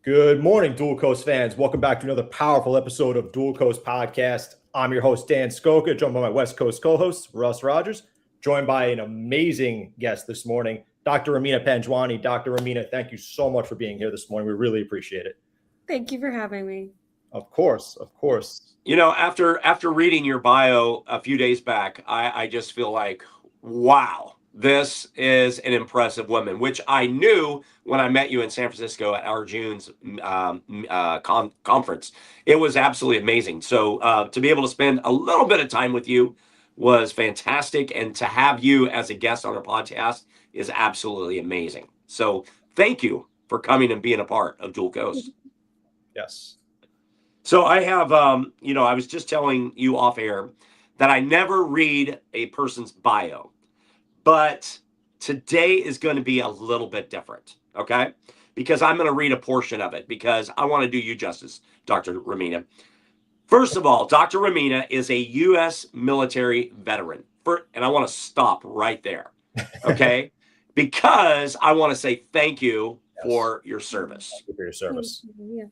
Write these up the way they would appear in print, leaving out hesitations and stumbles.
Good morning, Dual Coast fans. Welcome back to another powerful episode of Dual Coast Podcast. I'm your host, Dan Skoka, joined by my West Coast co-host, Russ Rogers, joined by an amazing guest this morning, Dr. Remina Panjwani. Dr. Remina, thank you so much for being here this morning. We really appreciate it. Thank you for having me. Of course, of course. You know, after reading your bio a few days back, I just feel like, wow, this is an impressive woman, which I knew when I met you in San Francisco at our June's conference. It was absolutely amazing. So to be able to spend a little bit of time with you was fantastic. And to have you as a guest on our podcast is absolutely amazing. So thank you for coming and being a part of Dual Coast. Yes. So I have, I was just telling you off air that I never read a person's bio, but today is going to be a little bit different, okay? Because I'm going to read a portion of it because I want to do you justice, Dr. Remina. First of all, Dr. Remina is a U.S. military veteran. And I want to stop right there, okay? Because I want to say thank you for your service. Thank you for your service.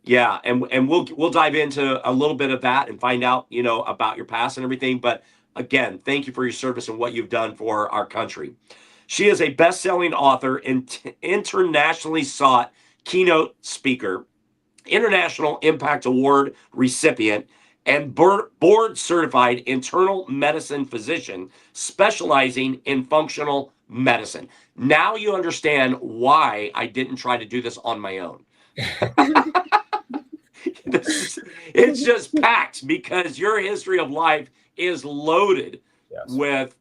Yeah, and we'll dive into a little bit of that and find out, about your past and everything. But again, thank you for your service and what you've done for our country. She is a best-selling author and internationally sought keynote speaker, International Impact Award recipient, and board-certified internal medicine physician specializing in functional medicine. Now you understand why I didn't try to do this on my own. It's just packed because your history of life is loaded with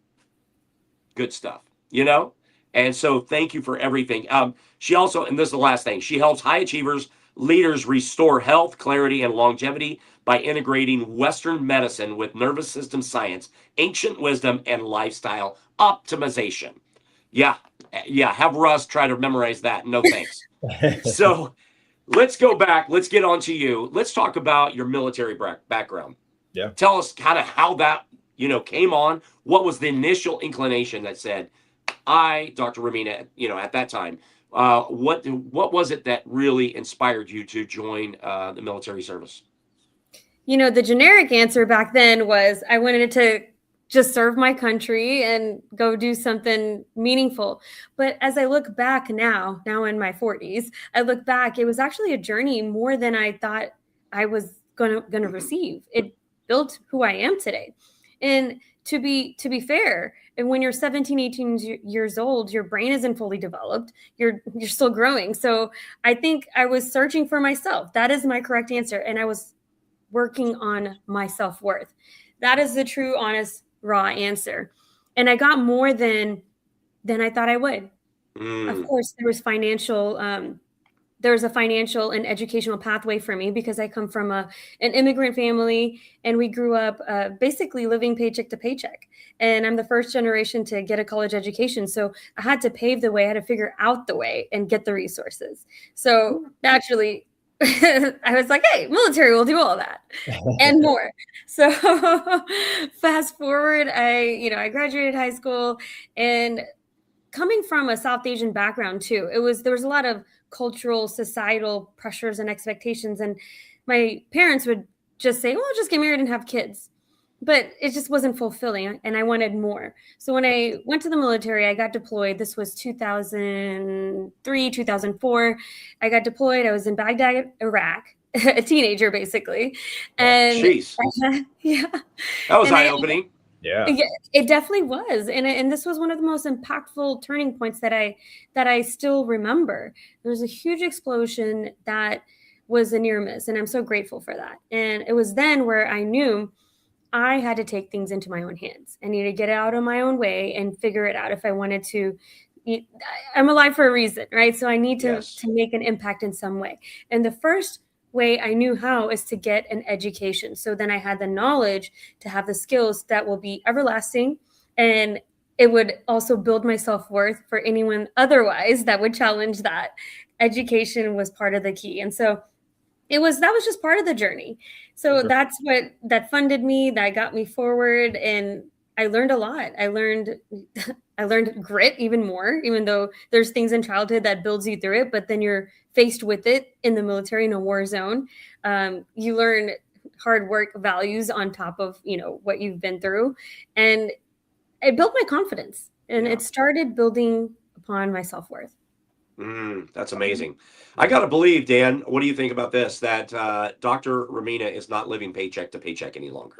good stuff, And so thank you for everything. She also, and this is the last thing, she helps high achievers, leaders restore health, clarity, and longevity by integrating Western medicine with nervous system science, ancient wisdom, and lifestyle optimization. Yeah, have Russ try to memorize that. No thanks. So let's go back. Let's get on to you. Let's talk about your military background. Yeah. Tell us kind of how that, came on. What was the initial inclination that said, Dr. Remina, at that time, what was it that really inspired you to join the military service? The generic answer back then was I wanted to just serve my country and go do something meaningful. But as I look back now in my 40s, I look back, it was actually a journey more than I thought I was going to receive. It built who I am today. And to be fair, and when you're 17, 18 years old, your brain isn't fully developed. You're still growing. So I think I was searching for myself. That is my correct answer. And I was working on my self-worth. That is the true, honest, raw answer. And I got more than I thought I would. Of course, there was a financial and educational pathway for me because I come from an immigrant family and we grew up basically living paycheck to paycheck. And I'm the first generation to get a college education. So I had to pave the way, I had to figure out the way and get the resources. So naturally, I was like, hey, military will do all that and more. So fast forward, I graduated high school and coming from a South Asian background too, there was a lot of cultural, societal pressures and expectations. And my parents would just say, well, just get married and have kids. But it just wasn't fulfilling and I wanted more. So when I went to the military, I got deployed. This was 2003, 2004. I got deployed. I was in Baghdad, Iraq, a teenager basically. And yeah, that was eye-opening. Yeah, it definitely was. And this was one of the most impactful turning points that I still remember. There was a huge explosion that was a near miss. And I'm so grateful for that. And it was then where I knew I had to take things into my own hands. I needed to get out of my own way and figure it out if I wanted to. I'm alive for a reason, right? So I need to make an impact in some way. And the first way I knew how is to get an education. So then I had the knowledge to have the skills that will be everlasting. And it would also build my self-worth for anyone otherwise that would challenge that. Education was part of the key. And so that was just part of the journey. So that's what that funded me, that got me forward. And I learned a lot. I learned grit even more, even though there's things in childhood that builds you through it, but then you're faced with it in the military, in a war zone. You learn hard work values on top of, what you've been through. And it built my confidence, and it started building upon my self-worth. That's amazing. I got to believe, Dan, what do you think about this? That Dr. Remina is not living paycheck to paycheck any longer.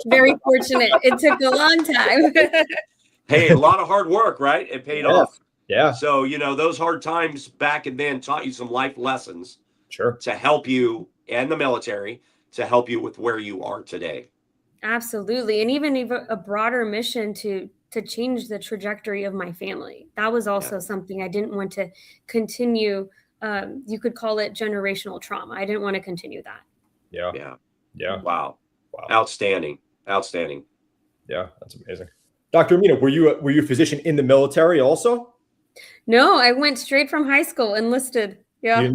Very fortunate. It took a long time. Hey, a lot of hard work, right? It paid off. Yeah. So, those hard times back and then taught you some life lessons to help you and the military to help you with where you are today. Absolutely. And even a broader mission to change the trajectory of my family. That was also something I didn't want to continue. You could call it generational trauma. I didn't want to continue that. Yeah. Wow. Outstanding. Yeah, that's amazing. Dr. Remina, were you a physician in the military also? No, I went straight from high school, enlisted. Yeah.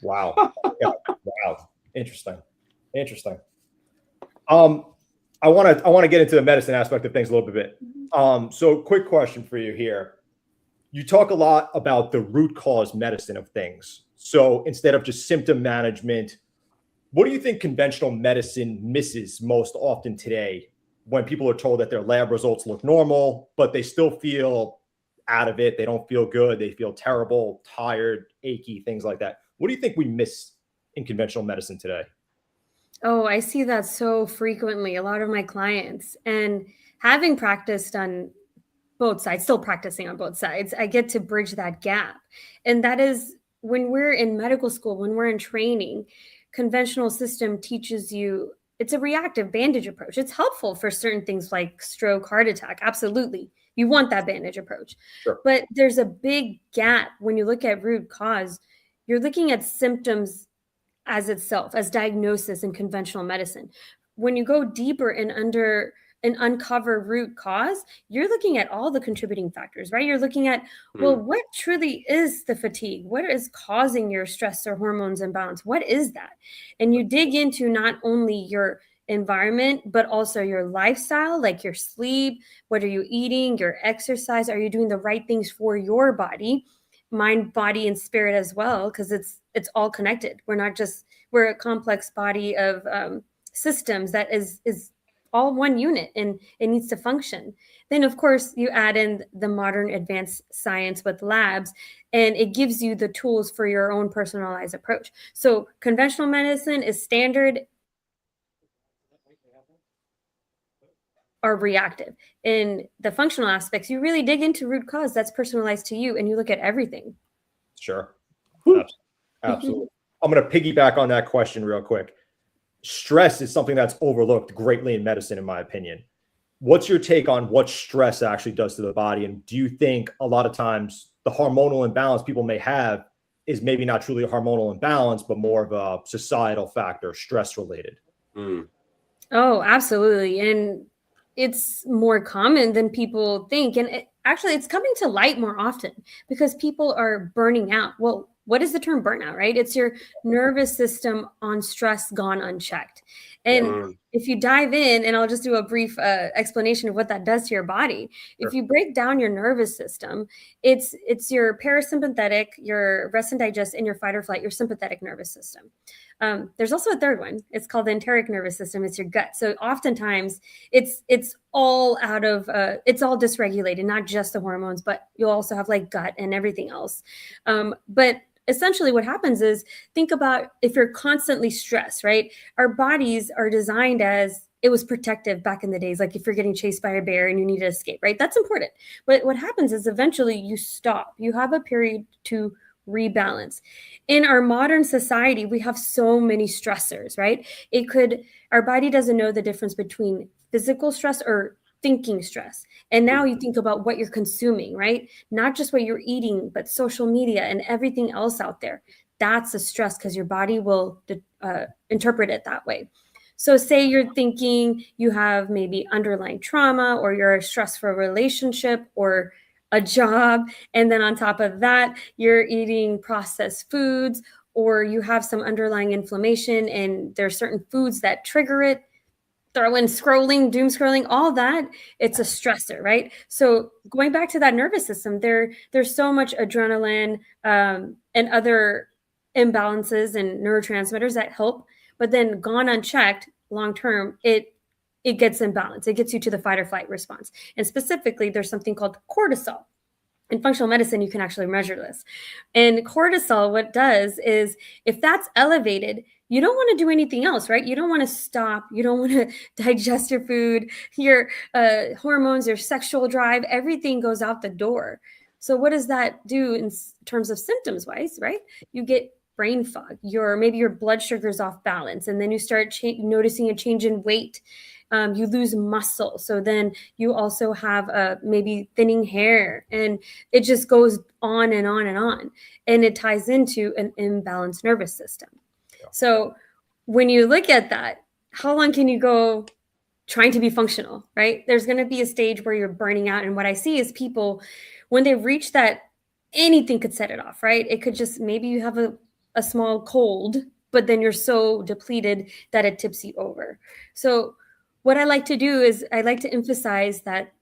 Wow. Yeah. Wow. Interesting. I want to get into the medicine aspect of things a little bit. So quick question for you here. You talk a lot about the root cause medicine of things. So instead of just symptom management, what do you think conventional medicine misses most often today when people are told that their lab results look normal, but they still feel out of it? They don't feel good. They feel terrible, tired, achy, things like that. What do you think we miss in conventional medicine today? Oh, I see that so frequently. A lot of my clients, and having practiced on both sides, still practicing on both sides, I get to bridge that gap. And that is when we're in medical school, when we're in training, conventional system teaches you it's a reactive bandage approach. It's helpful for certain things like stroke, heart attack. Absolutely. You want that bandage approach. Sure. But there's a big gap when you look at root cause. You're looking at symptoms as itself, as diagnosis in conventional medicine. When you go deeper and uncover root cause, you're looking at all the contributing factors, right? You're looking at, well, what truly is the fatigue? What is causing your stress or hormones imbalance? What is that? And you dig into not only your environment, but also your lifestyle, like your sleep, what are you eating, your exercise, are you doing the right things for your body, mind, body, and spirit as well, because it's all connected. We're a complex body of systems that is all one unit, and it needs to function. Then, of course, you add in the modern advanced science with labs, and it gives you the tools for your own personalized approach. So conventional medicine is standard or reactive. In the functional aspects, you really dig into root cause that's personalized to you, and you look at everything. Sure. Absolutely. I'm going to piggyback on that question real quick. Stress is something that's overlooked greatly in medicine, in my opinion. What's your take on what stress actually does to the body? And do you think a lot of times the hormonal imbalance people may have is maybe not truly a hormonal imbalance, but more of a societal factor, stress related? Oh, absolutely. And it's more common than people think. And it's coming to light more often because people are burning out. Well, what is the term burnout, right? It's your nervous system on stress gone unchecked. And if you dive in, and I'll just do a brief explanation of what that does to your body. If you break down your nervous system, it's your parasympathetic, your rest and digest, and your fight or flight, your sympathetic nervous system. There's also a third one. It's called the enteric nervous system. It's your gut. So oftentimes it's all it's all dysregulated, not just the hormones, but you'll also have like gut and everything else. But essentially what happens is, think about if you're constantly stressed, right? Our bodies are designed as, it was protective back in the days. Like if you're getting chased by a bear and you need to escape, right? That's important. But what happens is eventually you stop. You have a period to rebalance. In our modern society, we have so many stressors, right? Our body doesn't know the difference between physical stress or thinking stress. And now you think about what you're consuming, right? Not just what you're eating, but social media and everything else out there. That's a stress because your body will interpret it that way. So say you're thinking you have maybe underlying trauma, or you're a stressful relationship or a job. And then on top of that, you're eating processed foods, or you have some underlying inflammation and there are certain foods that trigger it. throw in scrolling, doom scrolling, all that, it's a stressor, right? So going back to that nervous system, there's so much adrenaline and other imbalances and neurotransmitters that help, but then gone unchecked long term, it gets imbalanced. It gets you to the fight or flight response. And specifically, there's something called cortisol. In functional medicine, you can actually measure this. And cortisol, what it does is if that's elevated, you don't want to do anything else, right? You don't want to stop. You don't want to digest your food, your hormones, your sexual drive, everything goes out the door. So what does that do in terms of symptoms wise, right? You get brain fog, maybe your blood sugar's off balance, and then you start noticing a change in weight. You lose muscle. So then you also have maybe thinning hair, and it just goes on and on and on. And it ties into an imbalanced nervous system. Yeah. So when you look at that, how long can you go trying to be functional, right? There's going to be a stage where you're burning out. And what I see is people, when they reach that, anything could set it off, right? It could just, maybe you have a small cold, but then you're so depleted that it tips you over. So what I like to do is I like to emphasize that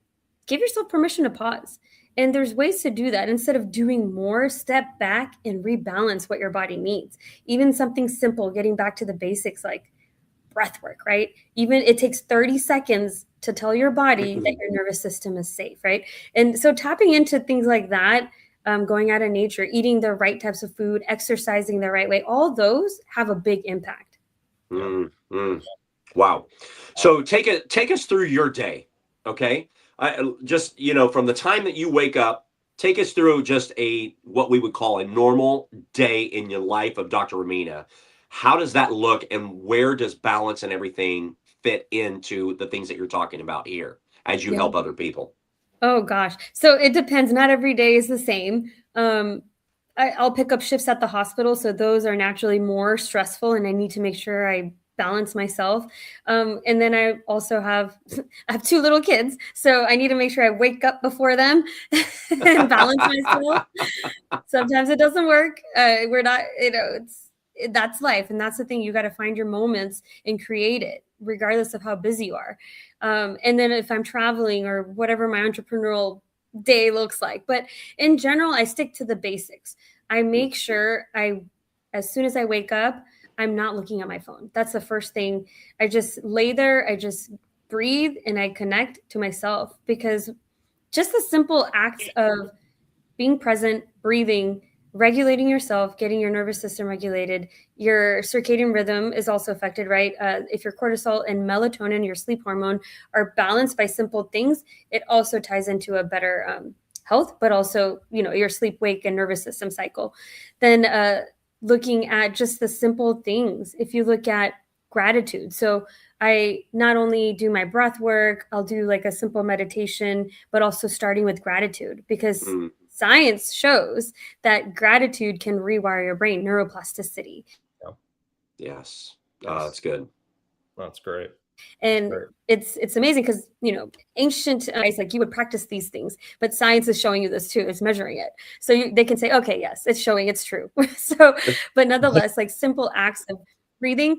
give yourself permission to pause. And there's ways to do that. Instead of doing more, step back and rebalance what your body needs. Even something simple, getting back to the basics like breath work, right? Even it takes 30 seconds to tell your body that your nervous system is safe, right? And so tapping into things like that, going out in nature, eating the right types of food, exercising the right way, all those have a big impact. Wow. So take us through your day. Okay. Just, from the time that you wake up, take us through just what we would call a normal day in your life of Dr. Remina. How does that look, and where does balance and everything fit into the things that you're talking about here as you help other people? Oh gosh. So it depends. Not every day is the same. I'll pick up shifts at the hospital. So those are naturally more stressful, and I need to make sure I balance myself. And then I also have 2 little kids. So I need to make sure I wake up before them and balance myself. Sometimes it doesn't work. We're not, that's life. And that's the thing. You got to find your moments and create it, regardless of how busy you are. And then if I'm traveling or whatever my entrepreneurial day looks like. But in general, I stick to the basics. I make sure as soon as I wake up, I'm not looking at my phone. That's the first thing. I just lay there, I just breathe, and I connect to myself, because just the simple acts of being present, breathing, regulating yourself, getting your nervous system regulated, your circadian rhythm is also affected, right? If your cortisol and melatonin, your sleep hormone, are balanced by simple things, it also ties into a better health, but also, your sleep, wake, and nervous system cycle. Then looking at just the simple things. If you look at gratitude. So I not only do my breath work, I'll do like a simple meditation, but also starting with gratitude, because science shows that gratitude can rewire your brain, neuroplasticity. Yes. That's good. That's great. And it's amazing because, ancient, it's like you would practice these things, but science is showing you this too. It's measuring it. So they can say, okay, yes, it's showing it's true. So, but nonetheless, like simple acts of breathing,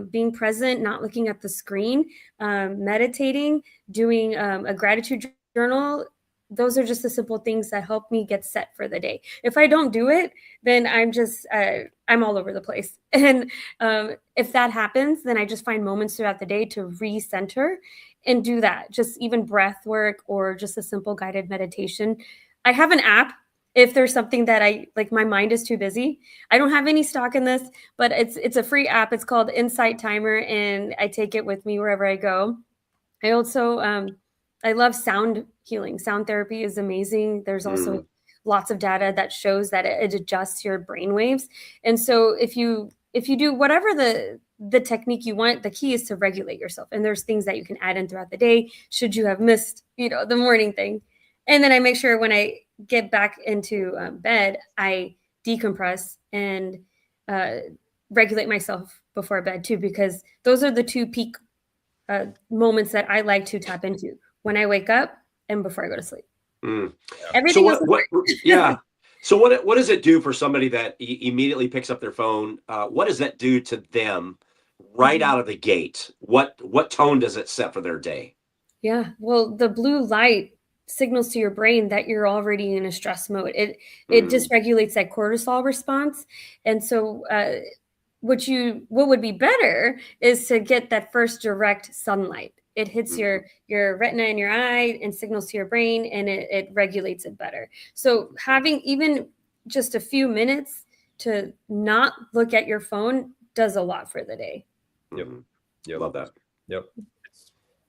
being present, not looking at the screen, meditating, doing a gratitude journal. Those are just the simple things that help me get set for the day. If I don't do it, then I'm just, I'm all over the place. And if that happens, then I just find moments throughout the day to recenter and do that. Just even breath work or just a simple guided meditation. I have an app if there's something that my mind is too busy. I don't have any stock in this, but it's a free app. It's called Insight Timer, and I take it with me wherever I go. I also, I love sound healing. Sound therapy is amazing. There's also lots of data that shows that it adjusts your brain waves. And so if you do whatever the technique you want, the key is to regulate yourself. And there's things that you can add in throughout the day should you have missed, the morning thing. And then I make sure when I get back into bed, I decompress and regulate myself before bed too, because those are the 2 peak moments that I like to tap into. When I wake up and before I go to sleep. Everything else. So what does it do for somebody that immediately picks up their phone? What does that do to them right out of the gate, what tone does it set for their day? Yeah, well, the blue light signals to your brain that you're already in a stress mode. It dysregulates that cortisol response, and so what would be better is to get that first direct sunlight. It hits your retina in your eye and signals to your brain, and it regulates it better. So having even just a few minutes to not look at your phone does a lot for the day. Yep. Yep. Love that. Yep.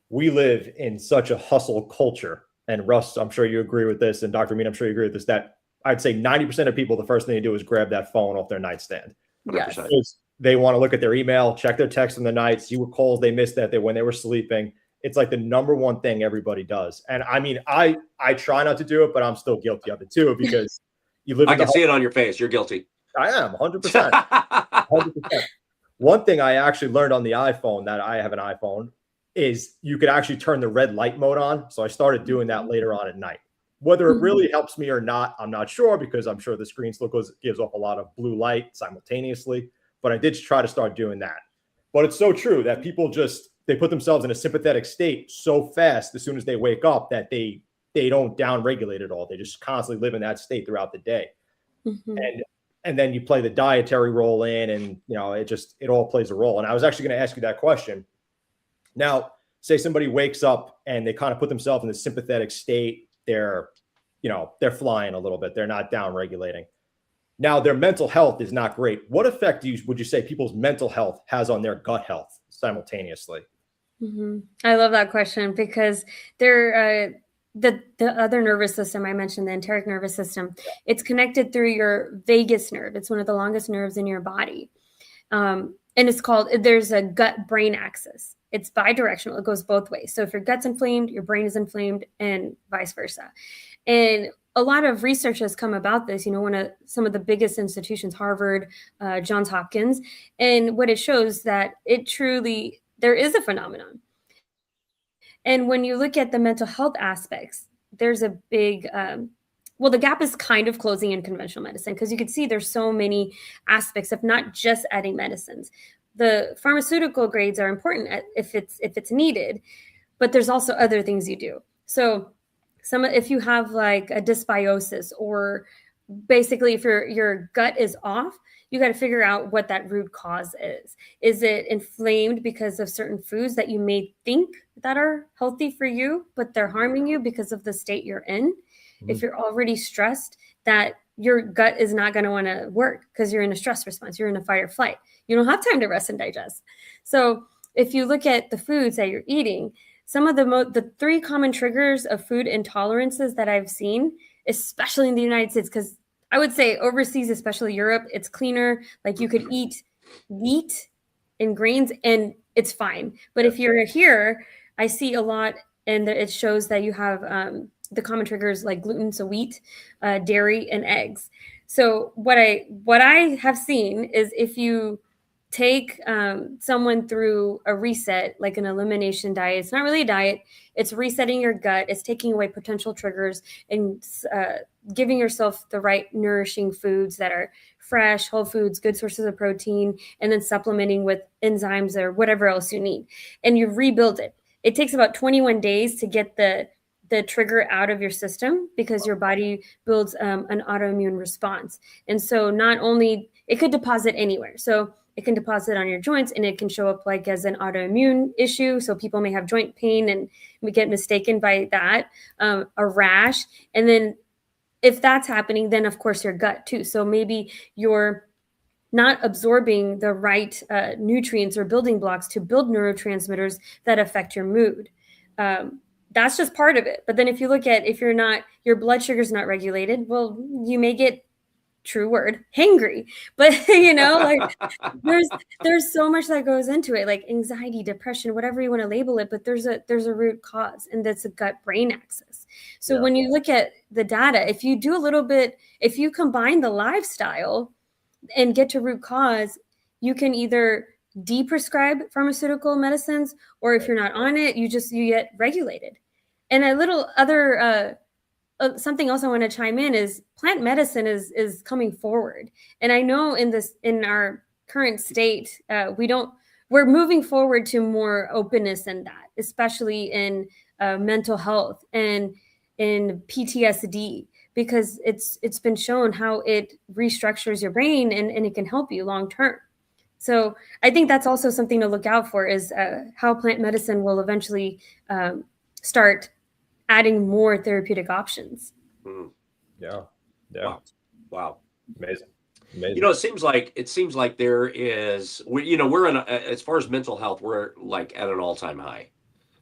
We live in such a hustle culture, and Russ, I'm sure you agree with this, and Dr. Mean, I'm sure you agree with this, that I'd say 90% of people, the first thing they do is grab that phone off their nightstand. 100%. Yes. They want to look at their email, check their text in the night, see what calls they missed when they were sleeping. It's like the number one thing everybody does. And I mean, I try not to do it, but I'm still guilty of it too, because you live I can see it on your face. You're guilty. I am 100%. 100%. One thing I actually learned on the iPhone, that I have an iPhone, is you could actually turn the red light mode on. So I started doing that later on at night. Whether it really helps me or not, I'm not sure, because I'm sure the screen still gives off a lot of blue light simultaneously. But I did try to start doing that. But it's so true that people they put themselves in a sympathetic state so fast as soon as they wake up that they don't down-regulate at all. They just constantly live in that state throughout the day. And then you play the dietary role in, and it all plays a role. And I was actually going to ask you that question. Now, say somebody wakes up and they kind of put themselves in the sympathetic state. They're flying a little bit. They're not down regulating. Now, their mental health is not great. What effect would you say people's mental health has on their gut health simultaneously? I love that question, because the other nervous system I mentioned, the enteric nervous system, it's connected through your vagus nerve. It's one of the longest nerves in your body. And there's a gut-brain axis. It's bidirectional. It goes both ways. So if your gut's inflamed, your brain is inflamed, and vice versa. And a lot of research has come about this, some of the biggest institutions, Harvard, Johns Hopkins, and what it shows that there is a phenomenon. And when you look at the mental health aspects, there's a big, the gap is kind of closing in conventional medicine, because you can see there's so many aspects of not just adding medicines. The pharmaceutical grades are important if it's needed, but there's also other things you do. So if you have like a dysbiosis, or basically if your gut is off, you got to figure out what that root cause is. Is it inflamed because of certain foods that you may think that are healthy for you, but they're harming you because of the state you're in? If you're already stressed, that your gut is not going to want to work because you're in a stress response. You're in a fight or flight. You don't have time to rest and digest. So if you look at the foods that you're eating, some of the three common triggers of food intolerances that I've seen, especially in the United States, because I would say overseas, especially Europe, it's cleaner. Like you could eat wheat and grains and it's fine. But if you're here, I see a lot, and it shows that you have the common triggers like gluten, so wheat, dairy, and eggs. So what I have seen is if you take someone through a reset, like an elimination diet, it's not really a diet, it's resetting your gut, it's taking away potential triggers and giving yourself the right nourishing foods that are fresh, whole foods, good sources of protein, and then supplementing with enzymes or whatever else you need. And you rebuild it. It takes about 21 days to get the trigger out of your system, because your body builds an autoimmune response. And so not only, it could deposit anywhere. So it can deposit on your joints, and it can show up like as an autoimmune issue. So people may have joint pain and we get mistaken by that, a rash. And then if that's happening, then of course your gut too. So maybe you're not absorbing the right nutrients or building blocks to build neurotransmitters that affect your mood. That's just part of it. But then if you look at, if your blood sugar's not regulated, well, you may get, true word, hangry. But like there's so much that goes into it, like anxiety, depression, whatever you want to label it. But there's a root cause, and that's a gut-brain axis. So when you look at the data, if you combine the lifestyle and get to root cause, you can either de-prescribe pharmaceutical medicines, or if you're not on it, you get regulated. And a little other something else I want to chime in is plant medicine is coming forward. And I know in our current state, we don't we're moving forward to more openness in that, especially in mental health and in PTSD, because it's been shown how it restructures your brain and it can help you long term. So I think that's also something to look out for, is how plant medicine will eventually start adding more therapeutic options. Mm. Yeah. Wow. Amazing. It seems like there is, we're in as far as mental health, we're like at an all-time high,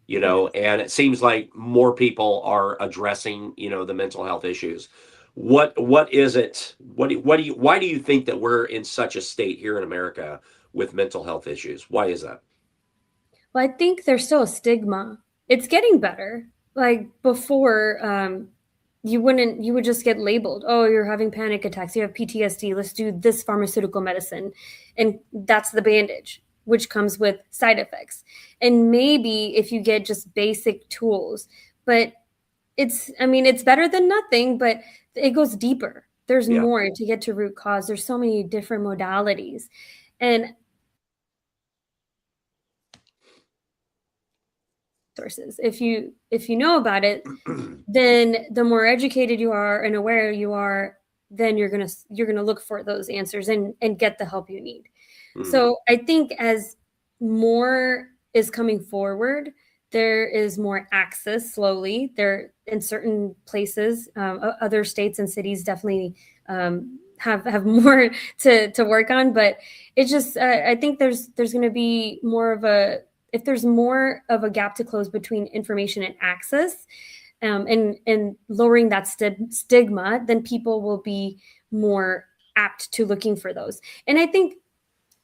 and it seems like more people are addressing, the mental health issues. What is it? Why do you think that we're in such a state here in America with mental health issues? Why is that? Well, I think there's still a stigma. It's getting better. Like before, you would just get labeled, oh, you're having panic attacks, you have PTSD, let's do this pharmaceutical medicine. And that's the bandage, which comes with side effects. And maybe if you get just basic tools, but it's better than nothing, but it goes deeper. There's more to get to root cause. There's so many different modalities. And sources. If you know about it, then the more educated you are and aware you are, then you're gonna look for those answers and get the help you need. So I think as more is coming forward, there is more access slowly. There in certain places, other states and cities definitely have more to work on, but it's just I think there's going to be more of a, if there's more of a gap to close between information and access, and lowering that stigma, then people will be more apt to looking for those. And I think,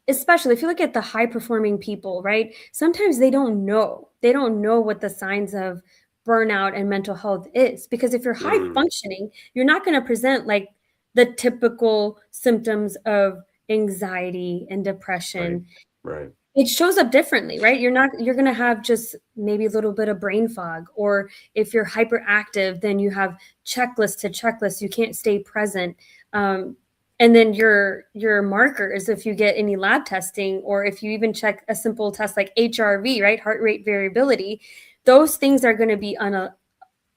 especially if you look at the high performing people, right? Sometimes they don't know what the signs of burnout and mental health is, because if you're high functioning, you're not going to present like the typical symptoms of anxiety and depression. Right. It shows up differently, right? You're going to have just maybe a little bit of brain fog, or if you're hyperactive, then you have checklist to checklist. You can't stay present. And then your markers, if you get any lab testing, or if you even check a simple test like HRV, right? Heart rate variability, those things are going to be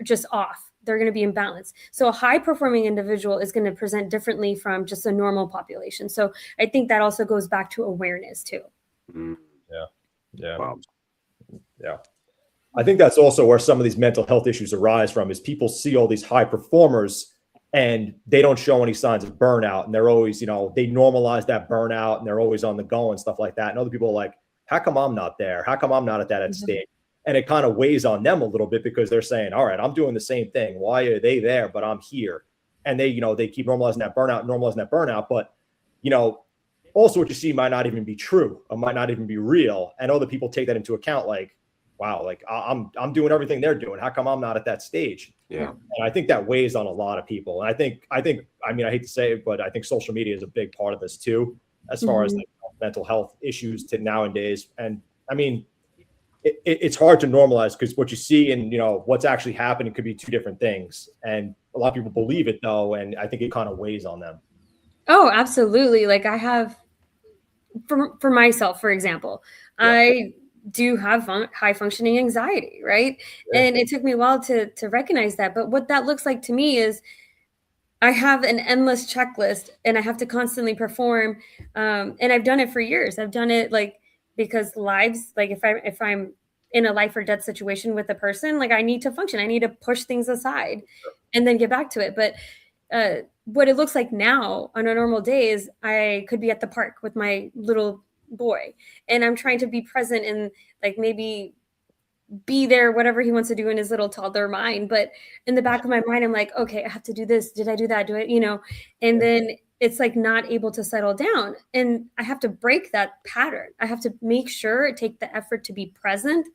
just off. They're going to be imbalanced. So a high performing individual is going to present differently from just a normal population. So I think that also goes back to awareness too. Yeah. Wow. Yeah. I think that's also where some of these mental health issues arise from, is people see all these high performers and they don't show any signs of burnout. And they're always, they normalize that burnout and they're always on the go and stuff like that. And other people are like, how come I'm not there? How come I'm not at that stage? And it kind of weighs on them a little bit, because they're saying, all right, I'm doing the same thing. Why are they there, but I'm here? And they keep normalizing that burnout. But, also what you see might not even be true, or might not even be real. And other people take that into account, like, wow, like I'm doing everything they're doing. How come I'm not at that stage? Yeah. And I think that weighs on a lot of people. And I hate to say it, but I think social media is a big part of this too, as far as like mental health issues to nowadays. And I mean, it's hard to normalize, because what you see and what's actually happening could be two different things. And a lot of people believe it though, and I think it kind of weighs on them. Oh, absolutely. Like I have, for myself, for example, I do have high functioning anxiety, right? Yeah. And it took me a while to recognize that. But what that looks like to me is I have an endless checklist and I have to constantly perform. And I've done it for years. I've done it because lives, like if I'm in a life or death situation with a person, like I need to function. I need to push things aside and then get back to it. But what it looks like now on a normal day is I could be at the park with my little boy and I'm trying to be present and like maybe be there, whatever he wants to do in his little toddler mind. But in the back of my mind, I'm like, okay, I have to do this. Did I do that? Do it, and then it's like not able to settle down. And I have to break that pattern. I have to make sure take the effort to be present,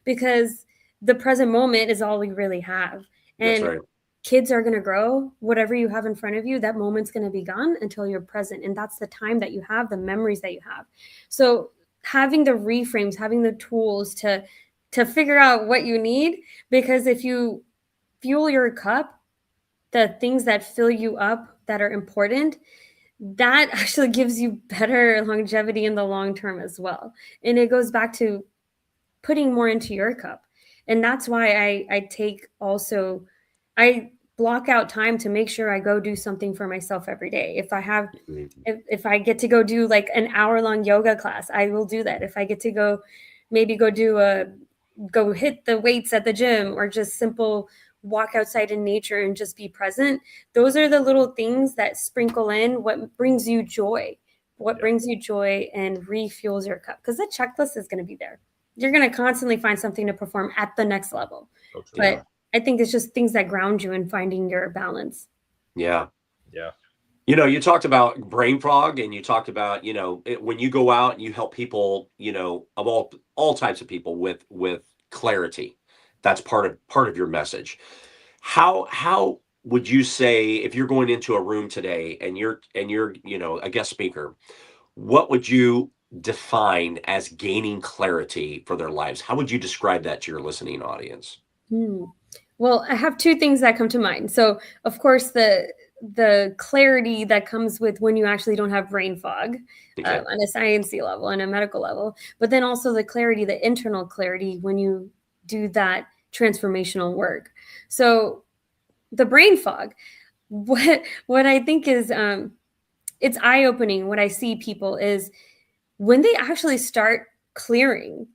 because the present moment is all we really have. And that's right. Kids are going to grow. Whatever you have in front of you, that moment's going to be gone until you're present. And that's the time that you have, the memories that you have. So having the reframes, having the tools to figure out what you need, because if you fuel your cup, the things that fill you up that are important, that actually gives you better longevity in the long term as well. And it goes back to putting more into your cup. And that's why I block out time to make sure I go do something for myself every day. If I get to go do like an hour-long yoga class, I will do that. If I get to go hit the weights at the gym, or just simple walk outside in nature and just be present. Those are the little things that sprinkle in what brings you joy, and refuels your cup, because the checklist is going to be there. You're going to constantly find something to perform at the next level. But I think it's just things that ground you in finding your balance. Yeah. Yeah. You talked about brain fog, and you talked about, when you go out and you help people, of all types of people with clarity. That's part of your message. How would you say, if you're going into a room today and you're a guest speaker, what would you define as gaining clarity for their lives? How would you describe that to your listening audience? Well, I have two things that come to mind. So, of course, the clarity that comes with when you actually don't have brain fog, on a sciencey level and a medical level, but then also the clarity, the internal clarity, when you do that transformational work. So the brain fog, what I think is, it's eye-opening. What I see people is when they actually start clearing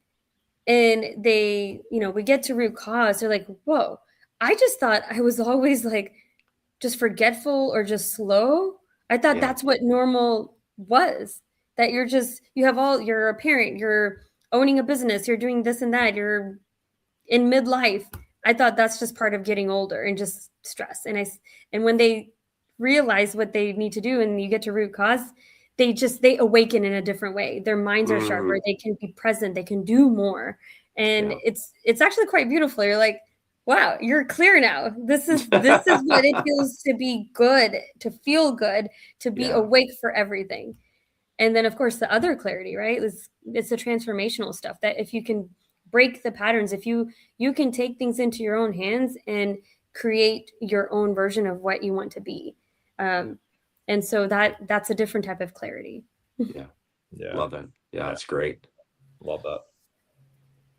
and we get to root cause, they're like, whoa, I just thought I was always like just forgetful or just slow. I thought that's what normal was, that you're a parent, you're owning a business, you're doing this and that, you're in midlife. I thought that's just part of getting older and just stress. And when they realize what they need to do and you get to root cause, they awaken in a different way. Their minds are sharper. They can be present. They can do more. And it's actually quite beautiful. You're like, wow, you're clear now. This is what it feels to be good, to feel good, to be awake for everything. And then, of course, the other clarity, right? It's the transformational stuff, that if you can break the patterns, if you can take things into your own hands and create your own version of what you want to be. And so that's a different type of clarity. Yeah. Love that. Yeah, that's great. Love that.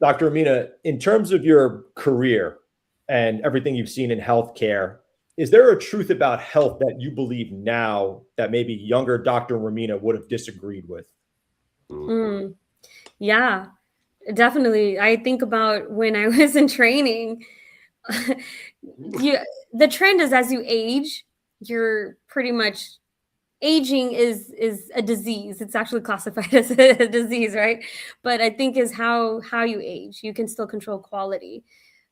Dr. Remina, in terms of your career and everything you've seen in healthcare, is there a truth about health that you believe now that maybe younger Dr. Remina would have disagreed with? Yeah, definitely. I think about when I was in training, the trend is as you age, you're pretty much aging is a disease. It's actually classified as a disease, right? But I think is how you age. You can still control quality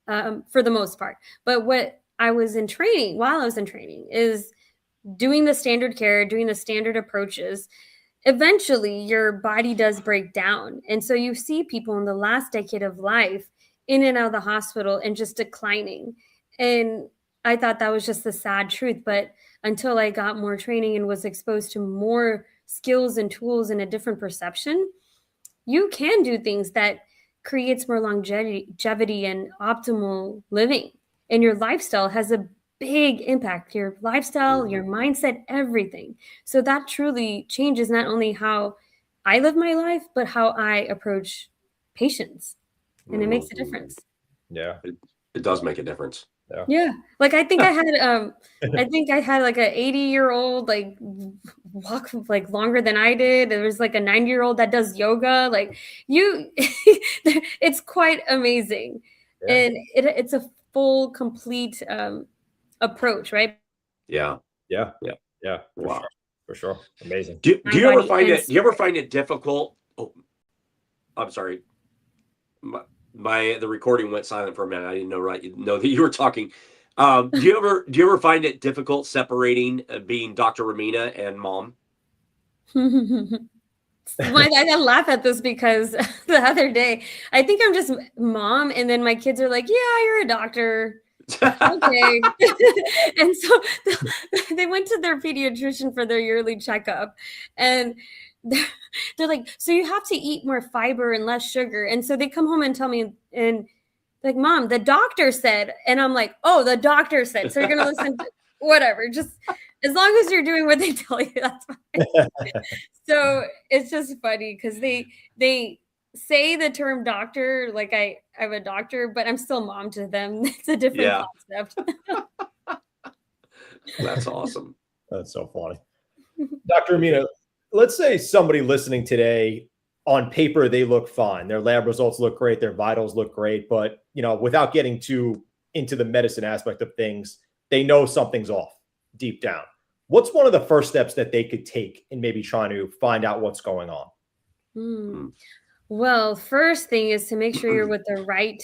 for the most part. But what I was in training, while I was in training, is doing the standard care, doing the standard approaches. Eventually, your body does break down. And so you see people in the last decade of life in and out of the hospital and just declining. And I thought that was just the sad truth. But until I got more training and was exposed to more skills and tools and a different perception, you can do things that creates more longevity and optimal living. And your lifestyle has a big impact. Your lifestyle, your mindset, everything. So that truly changes not only how I live my life, but how I approach patients. And it makes a difference. Yeah. It does make a difference. Yeah. Like I think I had like an 80-year-old like walk like longer than I did. There was like a 90-year-old that does yoga. Like it's quite amazing. Yeah. And it's a full, complete approach, right? Yeah. Wow. For sure. Amazing. Do you ever find it difficult? Oh, I'm sorry. The recording went silent for a minute. I didn't know that you were talking. Do you ever find it difficult separating being Dr. Remina and mom? I laugh at this because the other day, I think I'm just mom, and then my kids are like, "Yeah, you're a doctor." Okay. And so they went to their pediatrician for their yearly checkup, and they're like, so you have to eat more fiber and less sugar. And so they come home and tell me, and like, Mom, the doctor said, and I'm like, oh, the doctor said, so you're going to listen to whatever. Just As long as you're doing what they tell you, that's fine. So it's just funny because they say the term doctor, like I'm a doctor, but I'm still mom to them. It's a different concept. That's awesome. That's so funny. Dr. Remina, let's say somebody listening today, on paper, they look fine. Their lab results look great. Their vitals look great. But, without getting too into the medicine aspect of things, they know something's off deep down. What's one of the first steps that they could take in maybe trying to find out what's going on? Well, first thing is to make sure you're with the right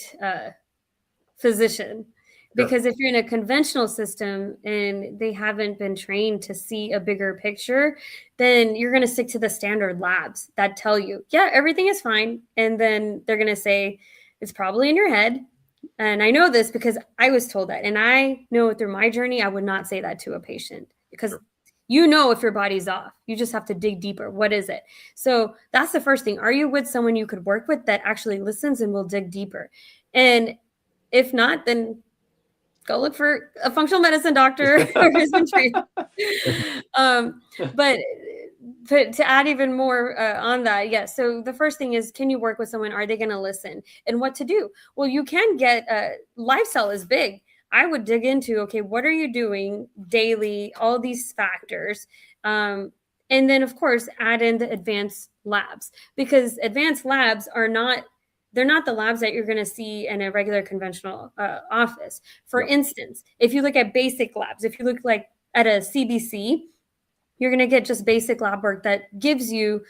physician. Because if you're in a conventional system and they haven't been trained to see a bigger picture, then you're going to stick to the standard labs that tell you, yeah, everything is fine. And then they're going to say, it's probably in your head. And I know this because I was told that. And I know through my journey, I would not say that to a patient because if your body's off. You just have to dig deeper. What is it? So that's the first thing. Are you with someone you could work with that actually listens and will dig deeper? And if not, then go look for a functional medicine doctor who's been trained. But to add even more on that, yes. So the first thing is, can you work with someone? Are they going to listen? And what to do? Well, you can get lifestyle is big. I would dig into, okay, what are you doing daily? All these factors. And then, of course, add in the advanced labs, because advanced labs they're not the labs that you're going to see in a regular conventional office. For instance, if you look at basic labs, if you look like at a CBC, you're going to get just basic lab work that gives you,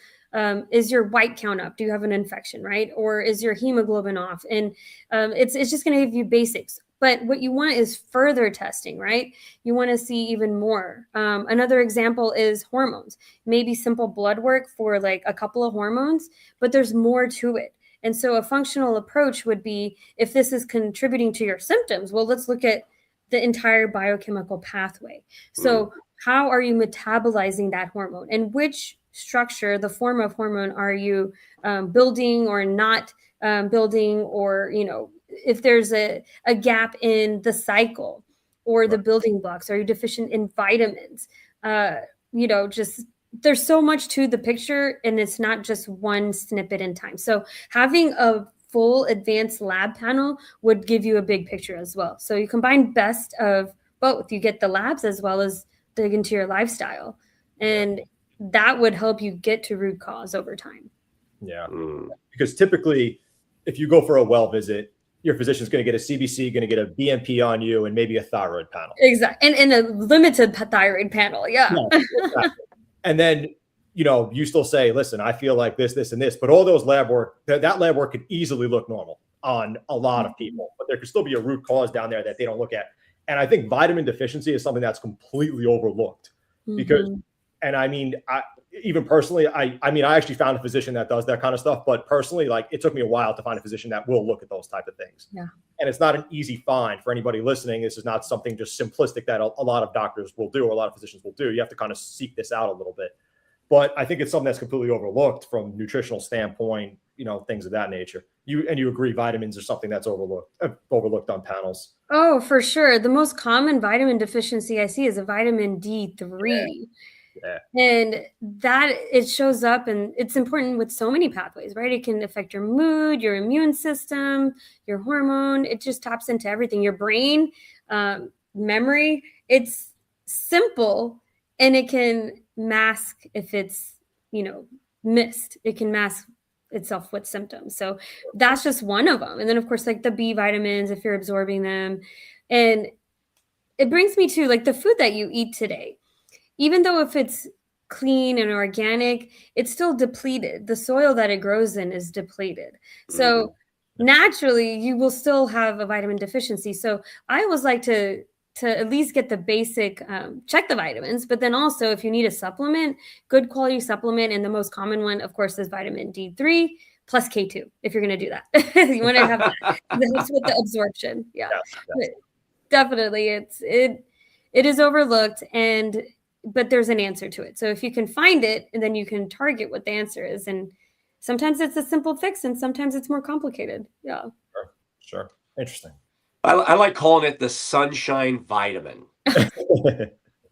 is your white count up? Do you have an infection, right? Or is your hemoglobin off? And it's just going to give you basics. But what you want is further testing, right? You want to see even more. Another example is hormones. Maybe simple blood work for like a couple of hormones, but there's more to it. And so a functional approach would be, if this is contributing to your symptoms, well, let's look at the entire biochemical pathway. So how are you metabolizing that hormone? And which structure, the form of hormone, are you building or not building? Or, if there's a gap in the cycle or the building blocks, are you deficient in vitamins? There's so much to the picture, and it's not just one snippet in time. So having a full advanced lab panel would give you a big picture as well. So you combine best of both. You get the labs as well as dig into your lifestyle. And that would help you get to root cause over time. Yeah. Because typically, if you go for a well visit, your physician's going to get a CBC, going to get a BMP on you, and maybe a thyroid panel. Exactly. And a limited thyroid panel. Yeah. Exactly. And then, you still say, listen, I feel like this, and this, but all those lab work, that lab work could easily look normal on a lot of people, but there could still be a root cause down there that they don't look at. And I think vitamin deficiency is something that's completely overlooked because, and I mean, even personally, I actually found a physician that does that kind of stuff, but personally, like, it took me a while to find a physician that will look at those type of things. Yeah. And it's not an easy find for anybody listening. This is not something just simplistic that a lot of doctors will do, or a lot of physicians will do. You have to kind of seek this out a little bit. But I think it's something that's completely overlooked from a nutritional standpoint, things of that nature. You agree vitamins are something that's overlooked on panels. Oh, for sure. The most common vitamin deficiency I see is a vitamin D3. Yeah. And that it shows up, and it's important with so many pathways, right? It can affect your mood, your immune system, your hormone. It just taps into everything, your brain, memory. It's simple, and it can mask if it's, missed. It can mask itself with symptoms. So that's just one of them. And then, of course, like the B vitamins, if you're absorbing them. And it brings me to like the food that you eat today. Even though if it's clean and organic, it's still depleted. The soil that it grows in is depleted. So naturally, you will still have a vitamin deficiency. So I always like to at least get the basic, check the vitamins. But then also, if you need a supplement, good quality supplement, and the most common one, of course, is vitamin D3 plus K2, if you're going to do that. You want to have that. That's with the absorption. Yeah. Yes. Definitely. It is overlooked, but there's an answer to it. So if you can find it, and then you can target what the answer is. And sometimes it's a simple fix, and sometimes it's more complicated. Yeah. Sure. Interesting. I like calling it the sunshine vitamin,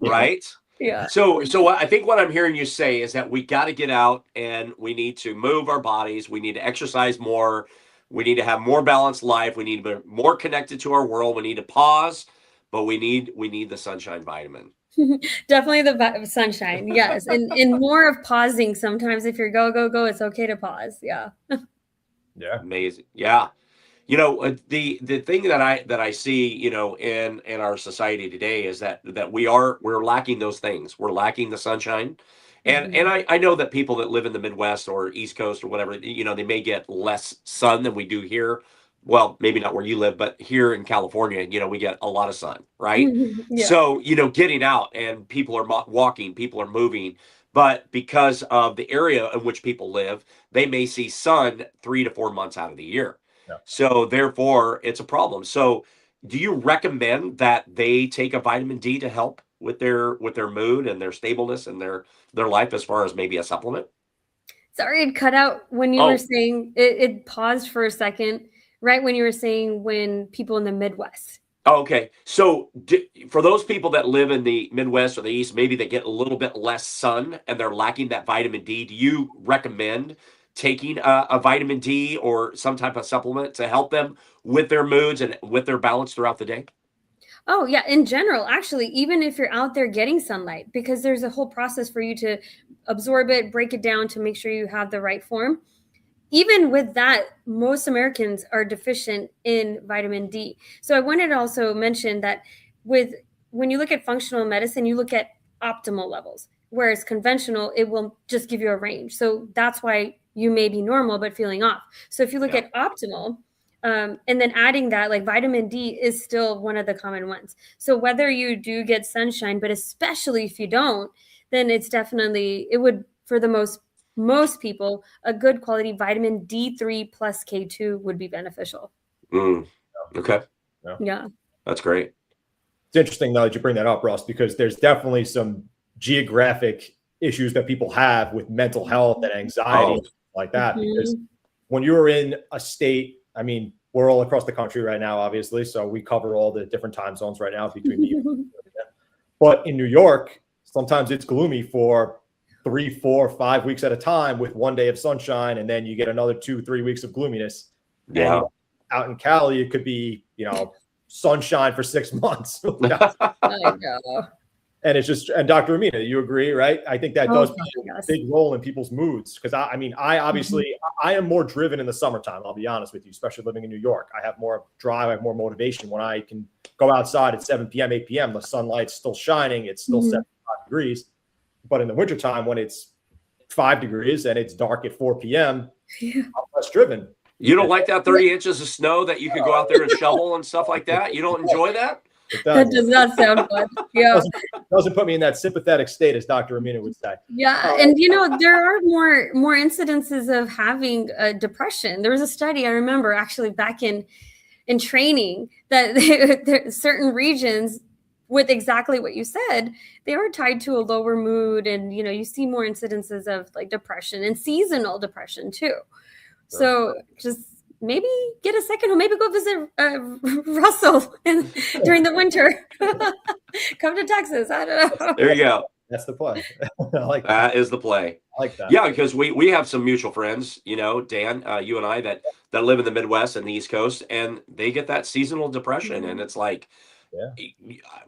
right? Yeah. So I think what I'm hearing you say is that we got to get out and we need to move our bodies. We need to exercise more. We need to have more balanced life. We need to be more connected to our world. We need to pause, but we need the sunshine vitamin. Definitely the sunshine. Yes. And more of pausing. Sometimes if you're go, it's okay to pause. Yeah. Yeah. Amazing. Yeah. The thing that I see, in our society today is that we're lacking those things. We're lacking the sunshine. And I know that people that live in the Midwest or East Coast or whatever, they may get less sun than we do here. Well, maybe not where you live, but here in California, we get a lot of sun, right? Yeah. So, getting out and people are walking, people are moving, but because of the area in which people live, they may see sun 3 to 4 months out of the year. Yeah. So therefore, it's a problem. So, do you recommend that they take a vitamin D to help with their mood and their stableness and their life as far as maybe a supplement? Sorry, it cut out when you were saying it paused for a second, right when you were saying when people in the Midwest. Okay. So for those people that live in the Midwest or the East, maybe they get a little bit less sun and they're lacking that vitamin D. Do you recommend taking a vitamin D or some type of supplement to help them with their moods and with their balance throughout the day? Oh, yeah. In general, actually, even if you're out there getting sunlight, because there's a whole process for you to absorb it, break it down to make sure you have the right form. Even with that, most Americans are deficient in vitamin D. So I wanted to also mention that when you look at functional medicine, you look at optimal levels, whereas conventional, it will just give you a range. So that's why you may be normal, but feeling off. So if you look at optimal, and then adding that, like vitamin D is still one of the common ones. So whether you do get sunshine, but especially if you don't, then it would, for the most people, a good quality vitamin D3 plus K2 would be beneficial. Okay. Yeah. That's great. It's interesting though that you bring that up, Russ, because there's definitely some geographic issues that people have with mental health and anxiety like that. Because when you're in a state, I mean, we're all across the country right now, obviously, so we cover all the different time zones right now between me. But in New York, sometimes it's gloomy for 3, 4, 5 weeks at a time with one day of sunshine, and then you get another 2-3 weeks of gloominess. Yeah. And out in Cali, it could be, sunshine for 6 months. I know. And it's just, and Dr. Remina, you agree, right? I think that does play a big role in people's moods. Because I obviously, I am more driven in the summertime. I'll be honest with you, especially living in New York. I have more drive, I have more motivation when I can go outside at 7 p.m., 8 p.m. The sunlight's still shining. It's still 75 degrees. But in the wintertime, when it's 5 degrees and it's dark at 4 p.m., I'm less driven. You don't like that 30 inches of snow that you could go out there and shovel and stuff like that? You don't enjoy that? That does not sound fun. Yeah. Doesn't put me in that sympathetic state, as Dr. Remina would say. Yeah. And, there are more incidences of having depression. There was a study I remember actually back in training that certain regions with exactly what you said, they are tied to a lower mood. And, you see more incidences of like depression and seasonal depression too. Sure. So just maybe get a second home, maybe go visit Russell during the winter. Come to Texas. I don't know. There you go. That's the play. I like that is the play. I like that. Yeah, because we have some mutual friends, Dan, you and I that live in the Midwest and the East Coast, and they get that seasonal depression, and it's like,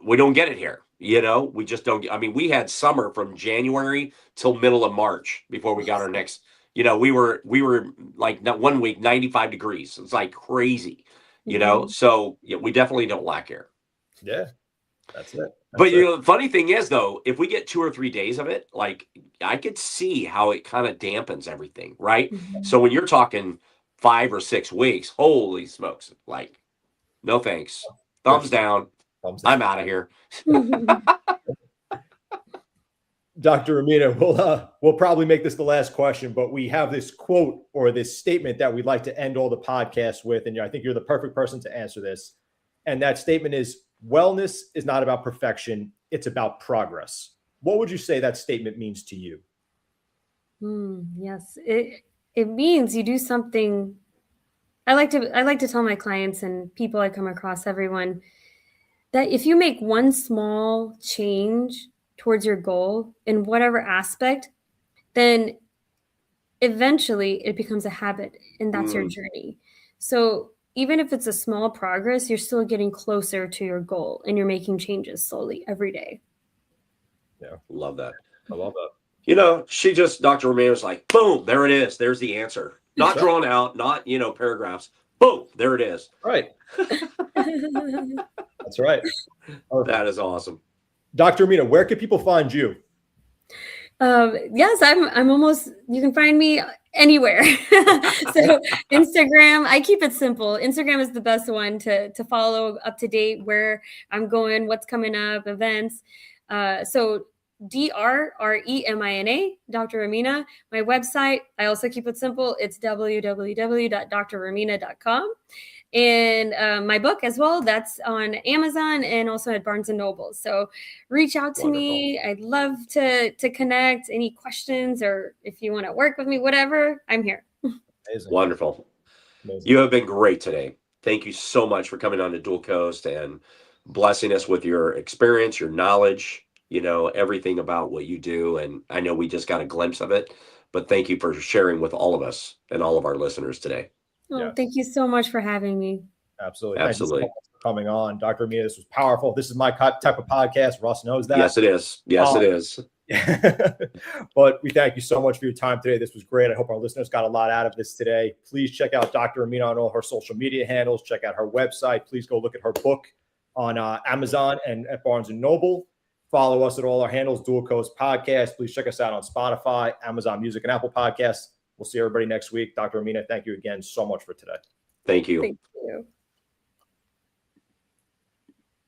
we don't get it here. We just don't. I mean, we had summer from January till middle of March before we got our next. We were like not 1 week 95 degrees. It's like crazy, So we definitely don't lack here. Yeah, that's it. But the funny thing is, though, if we get 2 or 3 days of it, like I could see how it kind of dampens everything, right? So when you're talking 5 or 6 weeks, holy smokes, like no thanks, thumbs down. I'm out of here. Dr. Remina, we'll probably make this the last question, but we have this quote or this statement that we'd like to end all the podcasts with, and I think you're the perfect person to answer this. And that statement is, wellness is not about perfection, it's about progress. What would you say that statement means to you? Yes, it means you do something. I like to tell my clients and people I come across, everyone, that if you make one small change towards your goal in whatever aspect, then eventually it becomes a habit, and that's your journey. So even if it's a small progress, you're still getting closer to your goal, and you're making changes slowly every day. Yeah, love that. I love that. You know, Dr. Remina was like, boom, there it is. There's the answer. Not drawn out, not, paragraphs. Boom, there it is. Right. That's right. Perfect. That is awesome. Dr. Remina, where can people find you? Yes, I'm almost, you can find me anywhere. So Instagram, I keep it simple. Instagram is the best one to follow up to date where I'm going, what's coming up, events. So DrRemina, Dr. Remina. My website, I also keep it simple. It's www.drremina.com. And my book as well, that's on Amazon and also at Barnes & Noble. So reach out to me. I'd love to connect. Any questions, or if you want to work with me, whatever, I'm here. Amazing. Wonderful. Amazing. You have been great today. Thank you so much for coming on to Dual Coast and blessing us with your experience, your knowledge, everything about what you do. And I know we just got a glimpse of it, but thank you for sharing with all of us and all of our listeners today. Oh, yes. Thank you so much for having me. Absolutely. Absolutely. Thank you so much for coming on. Dr. Remina, this was powerful. This is my type of podcast. Russ knows that. Yes, it is. Yes, it is. But we thank you so much for your time today. This was great. I hope our listeners got a lot out of this today. Please check out Dr. Remina on all her social media handles. Check out her website. Please go look at her book on Amazon and at Barnes & Noble. Follow us at all our handles, Dual Coast Podcast. Please check us out on Spotify, Amazon Music, and Apple Podcasts. We'll see everybody next week. Dr. Remina, thank you again so much for today. Thank you.